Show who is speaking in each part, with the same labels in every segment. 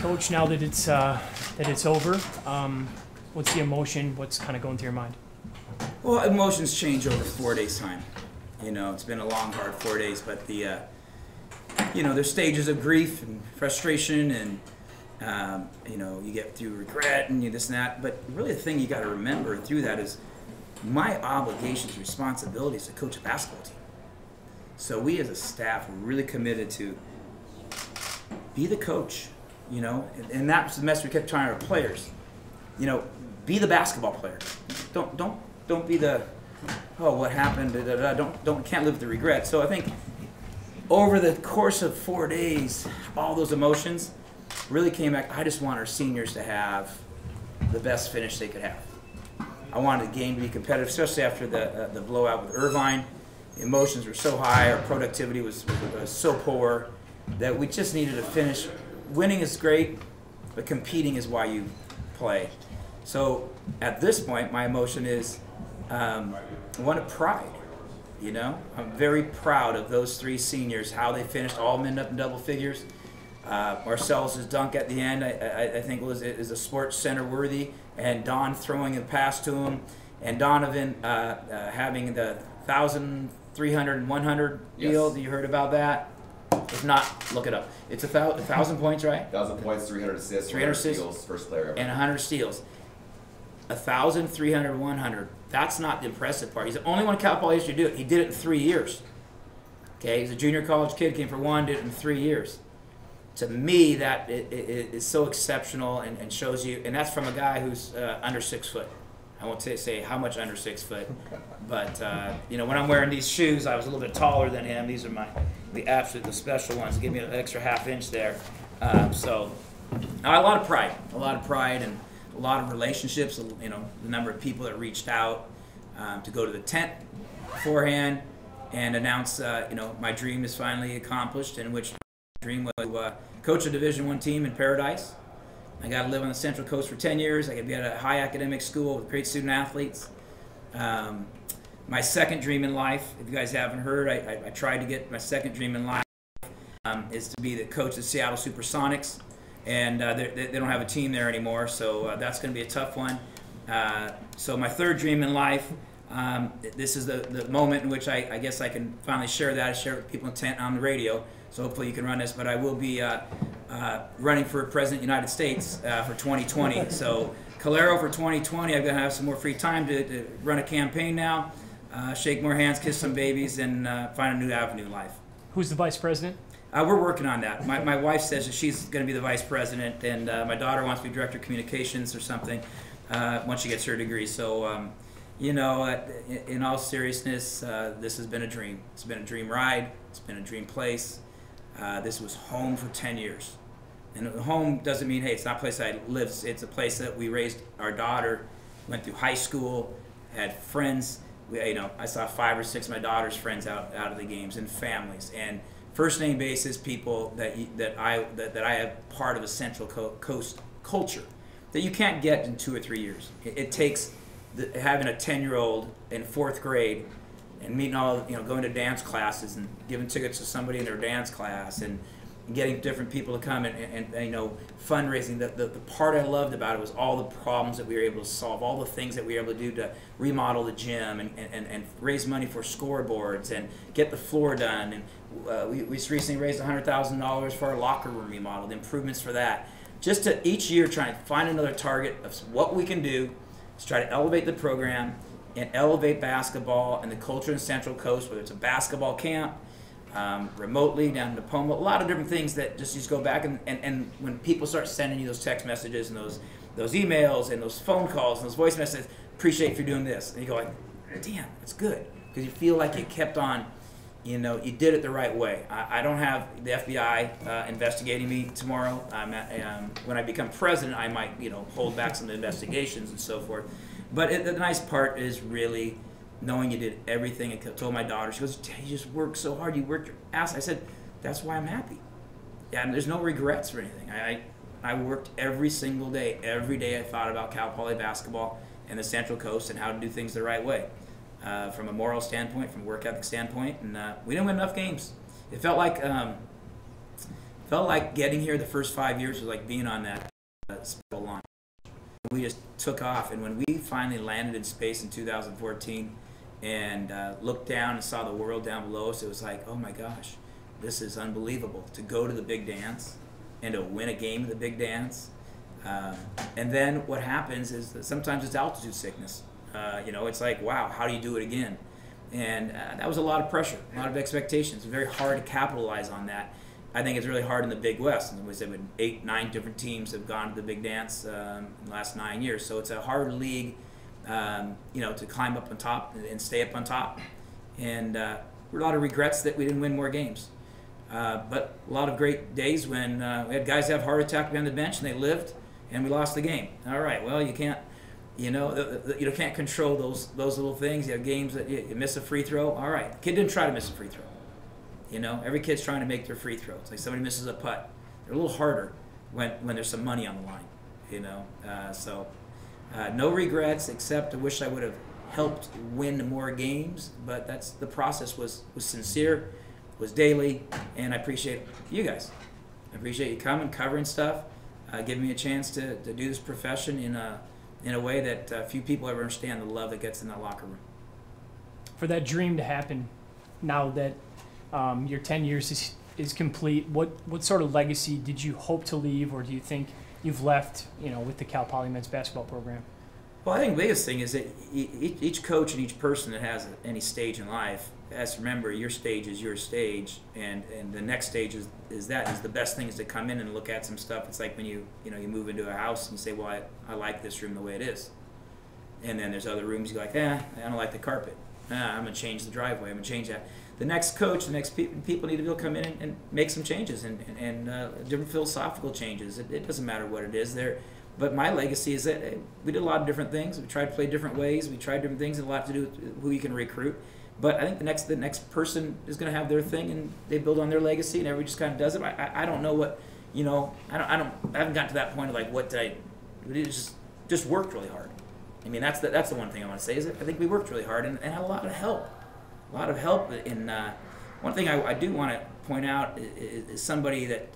Speaker 1: Coach, now that it's over, what's the emotion? What's kind of going through your mind?
Speaker 2: Well, emotions change over 4 days' time. You know, it's been a long, hard 4 days, but there's stages of grief and frustration, and you get through regret and this and that. But really, the thing you got to remember through that is my obligations, responsibilities to coach a basketball team. So we as a staff are really committed to be the coach, and that's the message we kept trying to our players. Be the basketball player. Don't be the what happened. Can't live with the regret. So I think over the course of 4 days, all those emotions really came back. I just want our seniors to have the best finish they could have. I wanted the game to be competitive, especially after the blowout with Irvine. The emotions were so high, our productivity was so poor that we just needed to finish. Winning is great, but competing is why you play. So at this point, my emotion is one of pride. I'm very proud of those three seniors, how they finished, all men up in double figures. Marcellus' dunk at the end, I think is a Sports Center worthy, and Don throwing a pass to him, and Donovan having the 1,000, 300, and 100 deal. Yes. You heard about that? If not, look it up. It's 1,000 points, right?
Speaker 3: 1,000 points, 300 assists, 300 steals, first player ever.
Speaker 2: And 100 steals. 1,000, 300, 100. That's not the impressive part. He's the only one in Cal Poly history to do it. He did it in 3 years. Okay, he's a junior college kid, came for one, did it in 3 years. To me, that it is so exceptional and shows you, and that's from a guy who's under 6 foot. I won't say how much under 6 foot, but when I'm wearing these shoes, I was a little bit taller than him. These are the special ones. Give me an extra ½ inch there. So a lot of pride, and a lot of relationships. The number of people that reached out to go to the tent beforehand and announce, my dream is finally accomplished, in which my dream was to coach a Division I team in Paradise. I got to live on the Central Coast for 10 years. I could be at a high academic school with great student athletes. My second dream in life, if you guys haven't heard, I tried to get my second dream in life, is to be the coach of the Seattle Supersonics. And they don't have a team there anymore, so that's going to be a tough one. So my third dream in life, this is the moment in which I guess I can finally share that. I share it with people in tent on the radio, so hopefully you can run this. But I will be running for President of the United States for 2020. So Callero for 2020, I'm going to have some more free time to run a campaign now, shake more hands, kiss some babies, and find a new avenue in life.
Speaker 1: Who's the vice president?
Speaker 2: We're working on that. My wife says that she's going to be the vice president, and my daughter wants to be director of communications or something once she gets her degree. So, in all seriousness, this has been a dream. It's been a dream ride. It's been a dream place. This was home for 10 years. And home doesn't mean, hey, it's not a place I live. It's a place that we raised our daughter, went through high school, had friends. I saw 5 or 6 of my daughter's friends out of the games, and families, and first name basis people that I have part of a Central Coast culture that you can't get in 2 or 3 years. It takes having a 10-year-old in 4th grade and meeting going to dance classes and giving tickets to somebody in their dance class and getting different people to come and fundraising. The part I loved about it was all the problems that we were able to solve, all the things that we were able to do to remodel the gym and raise money for scoreboards and get the floor done. And we just recently raised $100,000 for our locker room remodel, the improvements for that. Just to each year try and find another target of what we can do to try to elevate the program and elevate basketball and the culture in Central Coast, whether it's a basketball camp, remotely down in Tacoma, a lot of different things that just go back. And when people start sending you those text messages and those emails and those phone calls and those voice messages, appreciate if you're doing this. And you go like, damn, that's good. Because you feel like you kept on, you did it the right way. I don't have the FBI investigating me tomorrow. When I become president, I might, hold back some investigations and so forth. But the nice part is really knowing you did everything. I told my daughter, she goes, you just worked so hard. You worked your ass. I said, that's why I'm happy. Yeah, and there's no regrets or anything. I worked every single day. Every day I thought about Cal Poly basketball and the Central Coast and how to do things the right way. From a moral standpoint, from a work ethic standpoint, and we didn't win enough games. It felt like felt like getting here the first 5 years was like being on that special launch. We just took off, and when we finally landed in space in 2014 and looked down and saw the world down below us, it was like, oh my gosh, this is unbelievable. To go to the big dance and to win a game of the big dance. And then what happens is that sometimes it's altitude sickness. It's like, wow, how do you do it again? And that was a lot of pressure, a lot of expectations. It's very hard to capitalize on that. I think it's really hard in the Big West. And we said 8, 9 different teams have gone to the big dance in the last 9 years. So it's a hard league, to climb up on top and stay up on top. And there were a lot of regrets that we didn't win more games. But a lot of great days when we had guys have heart attack behind the bench and they lived, and we lost the game. All right, well, you can't, you can't control those little things. You have games that you miss a free throw. All right, the kid didn't try to miss a free throw. Every kid's trying to make their free throw. It's like somebody misses a putt. They're a little harder when there's some money on the line. So no regrets, except I wish I would have helped win more games. But the process was sincere, was daily, and I appreciate you guys. I appreciate you coming, covering stuff, giving me a chance to do this profession in a way that few people ever understand the love that gets in that locker room.
Speaker 1: For that dream to happen, now that your 10 years is complete, what sort of legacy did you hope to leave, or do you think you've left, with the Cal Poly men's basketball program?
Speaker 2: Well, I think the biggest thing is that each coach and each person that has any stage in life has to remember your stage is your stage, and the next stage is the best thing is to come in and look at some stuff. It's like when you move into a house and you say, well, I like this room the way it is, and then there's other rooms you're like, I don't like the carpet. I'm gonna change the driveway. I'm gonna change that. The next coach, the next people need to be able to come in and make some changes and different philosophical changes. It doesn't matter what it is there. But my legacy is that we did a lot of different things. We tried to play different ways. We tried different things, and a lot to do with who you can recruit. But I think the next person is going to have their thing, and they build on their legacy, and everybody just kind of does it. I don't know what, I haven't gotten to that point of like what did I. We just worked really hard. I mean, that's the one thing I want to say is that I think we worked really hard and had a lot of help. A lot of help. In one thing I do want to point out is somebody that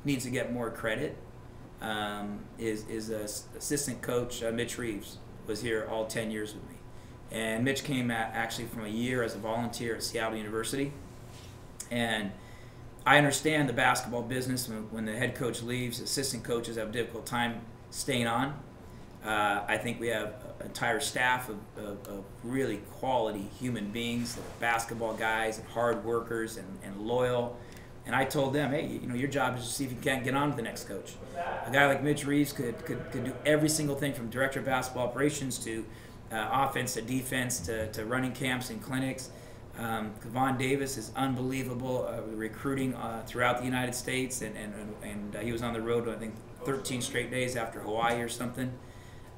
Speaker 2: needs to get more credit. Is assistant coach Mitch Reeves was here all 10 years with me, and Mitch came actually from a year as a volunteer at Seattle University, and I understand the basketball business. When the head coach leaves, assistant coaches have a difficult time staying on. I think we have an entire staff of really quality human beings, basketball guys and hard workers and loyal. And I told them, hey, your job is to see if you can't get on to the next coach. A guy like Mitch Reeves could do every single thing from director of basketball operations to offense to defense to running camps and clinics. Kevon Davis is unbelievable, recruiting throughout the United States, and he was on the road, I think, 13 straight days after Hawaii or something.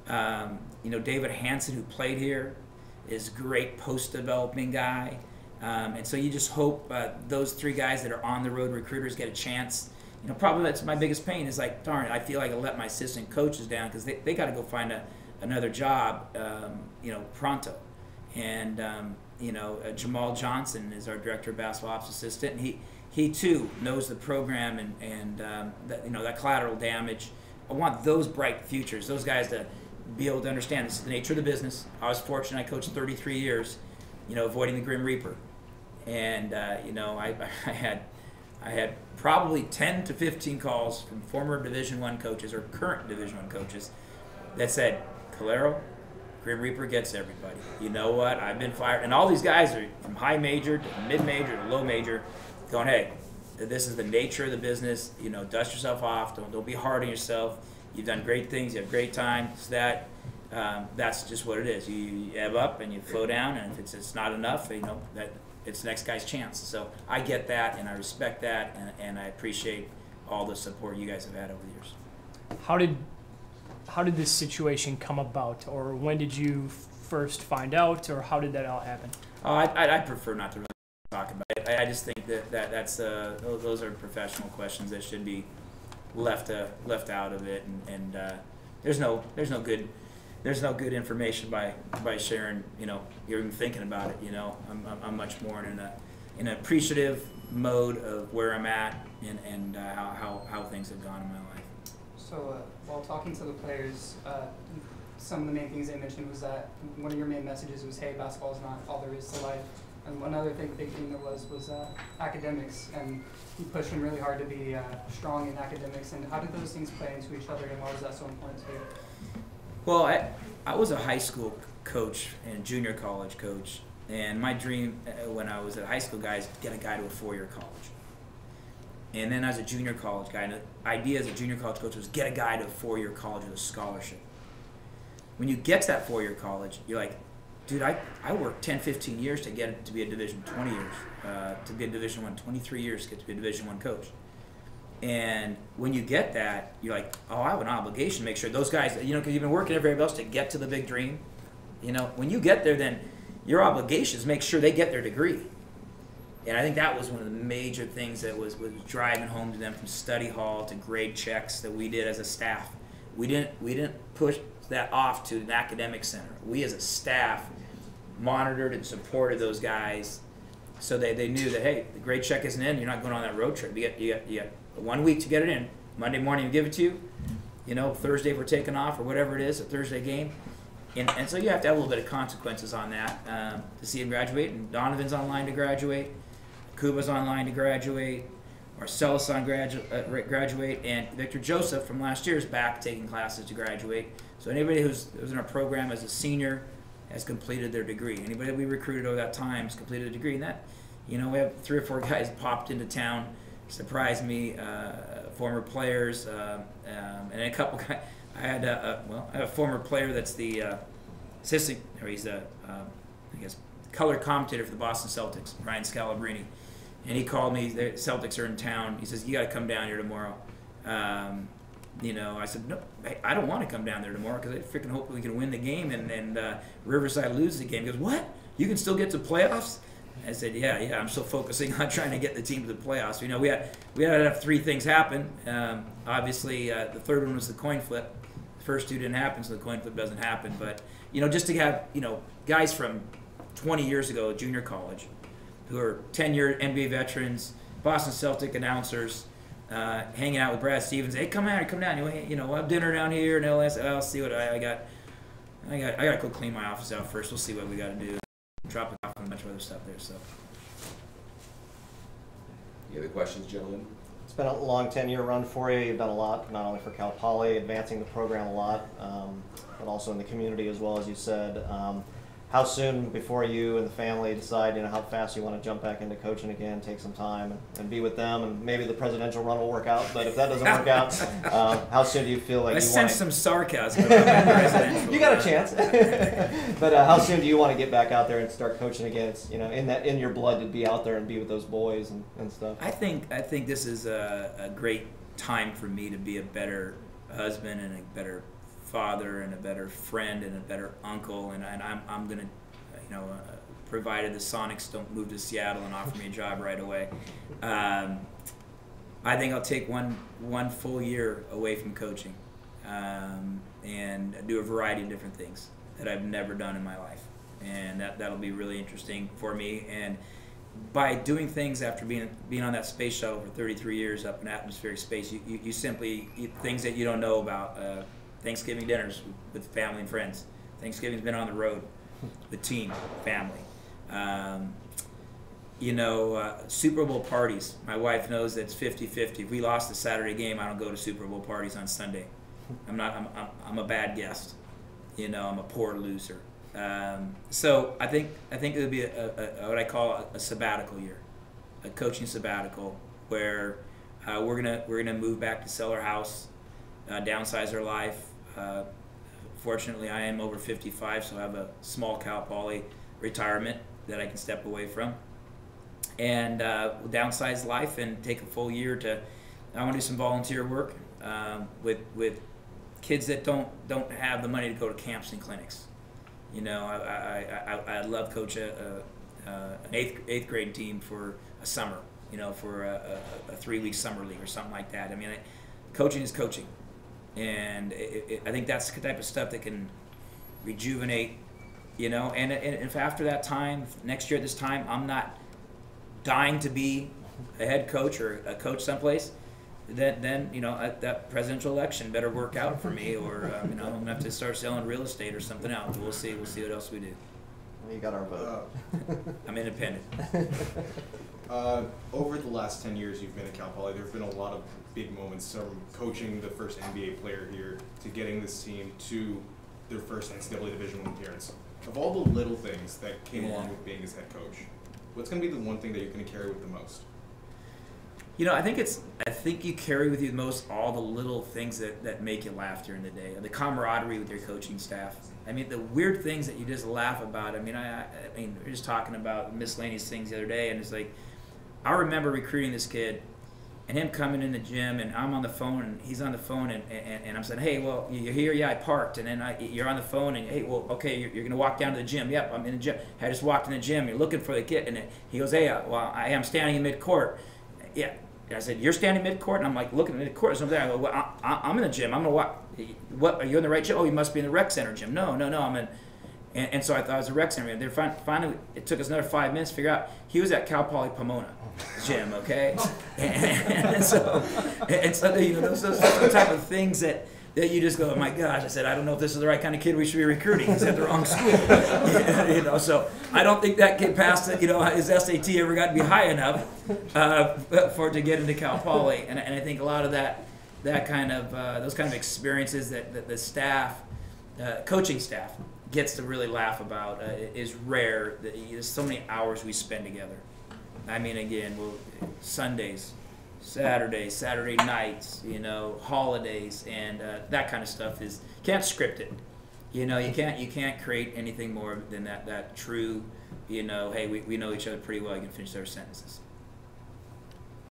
Speaker 2: David Hansen, who played here, is a great post-developing guy. And so you just hope those 3 guys that are on the road recruiters get a chance. Probably that's my biggest pain is like, darn, I feel like I let my assistant coaches down because they got to go find another job, pronto. And, Jamal Johnson is our director of basketball ops assistant, and he too knows the program and that collateral damage. I want those bright futures, those guys to be able to understand this is the nature of the business. I was fortunate, I coached 33 years, avoiding the Grim Reaper. And, I had probably 10 to 15 calls from former Division I coaches or current Division I coaches that said, Callero, Grim Reaper gets everybody. You know what? I've been fired. And all these guys are from high major to mid-major to low major going, hey, this is the nature of the business. Dust yourself off. Don't be hard on yourself. You've done great things. You have great time. It's that. That's just what it is. You ebb up and you flow down, and if it's not enough, that it's the next guy's chance. So I get that, and I respect that, and I appreciate all the support you guys have had over the years.
Speaker 1: How did this situation come about, or when did you first find out, or how did that all happen?
Speaker 2: I prefer not to really talk about it. I just think that's those are professional questions that should be left out of it, and there's no good information by sharing. You're even thinking about it. I'm much more in an appreciative, mode of where I'm at and how things have gone in my life.
Speaker 4: So while talking to the players, some of the main things they mentioned was that one of your main messages was, hey, basketball is not all there is to life. And one other big thing there was academics, and you pushed them really hard to be strong in academics. And how did those things play into each other, and why was that so important to you?
Speaker 2: Well, I was a high school coach and junior college coach, and my dream when I was a high school guy is to get a guy to a 4-year college. And then as a junior college guy, the idea as a junior college coach was get a guy to a 4-year college with a scholarship. When you get to that 4-year college, you're like, dude, I worked 10, 15 years to get to be a Division 20 years, to be a Division 1, 23 years to get to be a Division 1 coach. And when you get that, you're like, oh, I have an obligation to make sure those guys, because you've been working everybody else to get to the big dream. When you get there, then your obligation is to make sure they get their degree. And I think that was one of the major things that was driving home to them, from study hall to grade checks that we did as a staff. We didn't push that off to an academic center. We as a staff monitored and supported those guys, so they knew that, hey, the grade check isn't in, you're not going on that road trip. You got 1 week to get it in. Monday morning we give it to you. Thursday we're taking off, or whatever it is, a Thursday game. And so you have to have a little bit of consequences on that to see him graduate. And Donovan's online to graduate. Kuba's online to graduate. Marcellus on graduate. And Victor Joseph from last year is back taking classes to graduate. So anybody who's in our program as a senior has completed their degree. Anybody that we recruited over that time has completed a degree. And that, we have 3 or 4 guys popped into town, surprised me, former players, and a couple guys. I had a former player that's the assistant, or he's the color commentator for the Boston Celtics, Ryan Scalabrine, and he called me. The Celtics are in town. He says, you got to come down here tomorrow. I said, no, I don't want to come down there tomorrow because I freaking hope we can win the game and Riverside loses the game. He goes, what? You can still get to playoffs? I said, yeah, I'm still focusing on trying to get the team to the playoffs. We had to have 3 things happen. Obviously, the third one was the coin flip. The first 2 didn't happen, so the coin flip doesn't happen. But, just to have, guys from 20 years ago at junior college who are 10-year NBA veterans, Boston Celtic announcers, hanging out with Brad Stevens. Hey, come down. We'll have dinner down here. And I'll see what I got. I got to go clean my office out first. We'll see what we got to do. Drop it off and a bunch of other stuff there. So.
Speaker 3: Any other questions, gentlemen?
Speaker 5: It's been a long 10-year run for you. You've done a lot, not only for Cal Poly, advancing the program a lot, but also in the community as well, as you said. How soon before you and the family decide, how fast you want to jump back into coaching again, take some time and be with them, and maybe the presidential run will work out, but if that doesn't work out, how soon do you feel like
Speaker 2: I
Speaker 5: you want
Speaker 2: sense some sarcasm about presidential.
Speaker 5: You got a chance. But how soon do you want to get back out there and start coaching again? It's, in your blood to be out there and be with those boys and stuff.
Speaker 2: I think this is a great time for me to be a better husband and a better father and a better friend and a better uncle, and I'm gonna, provided the Sonics don't move to Seattle and offer me a job right away, I think I'll take one full year away from coaching, and do a variety of different things that I've never done in my life, and that'll be really interesting for me. And by doing things after being on that space shuttle for 33 years up in atmospheric space, you simply eat things that you don't know about. Thanksgiving dinners with family and friends. Thanksgiving's been on the road with team, family. Super Bowl parties. My wife knows that it's 50-50. If we lost the Saturday game, I don't go to Super Bowl parties on Sunday. I'm a bad guest. I'm a poor loser. So I think it would be what I call a sabbatical year, a coaching sabbatical, where we're gonna move back to sell our house, downsize our life. Fortunately, I am over 55, so I have a small Cal Poly retirement that I can step away from, and downsize life and take a full year to. I want to do some volunteer work with kids that don't have the money to go to camps and clinics. I love coach an eighth grade team for a summer. For a 3-week summer league or something like that. Coaching is coaching. And I think that's the type of stuff that can rejuvenate, and if after that time, next year at this time, I'm not dying to be a head coach or a coach someplace, then that presidential election better work out for me, or I'm gonna have to start selling real estate or something else. We'll see what else we do.
Speaker 5: You got our vote.
Speaker 2: I'm independent.
Speaker 6: Over the last 10 years you've been at Cal Poly, there have been a lot of big moments, from coaching the first NBA player here to getting this team to their first NCAA Division I appearance. Of all the little things that came along with being his head coach, what's going to be the one thing that you're going to carry with the most?
Speaker 2: I think you carry with you the most all the little things that make you laugh during the day. The camaraderie with your coaching staff. I mean, the weird things that you just laugh about. I mean, we were just talking about miscellaneous things the other day, and it's like, I remember recruiting this kid, and him coming in the gym, and I'm on the phone, and he's on the phone, and I'm saying, hey, well, you're here? Yeah, I parked. And then you're on the phone, and hey, well, okay, you're going to walk down to the gym. Yep, I'm in the gym. I just walked in the gym. You're looking for the kid. And he goes, hey, well, I am standing in mid-court. Yeah. And I said, you're standing mid-court? And I'm like, looking at mid-court. So I'm there. I go, well, I'm in the gym. I'm going to walk. What, are you in the right gym? Oh, you must be in the rec center gym. No, I'm in. And so I thought it was a rec center. They're finally, it took us another 5 minutes to figure out he was at Cal Poly Pomona gym, okay? and so those type of things that you just go, oh my gosh. I said, I don't know if this is the right kind of kid we should be recruiting. He's at the wrong school. So I don't think that kid passed it. His SAT ever got to be high enough for it to get into Cal Poly. And I think a lot of that kind of those kind of experiences that the staff, coaching staff, gets to really laugh about is rare. There's so many hours we spend together. I mean, again, Sundays, Saturday nights, holidays, and that kind of stuff is can't script it. You can't create anything more than that true. Hey, we know each other pretty well. You can finish our sentences.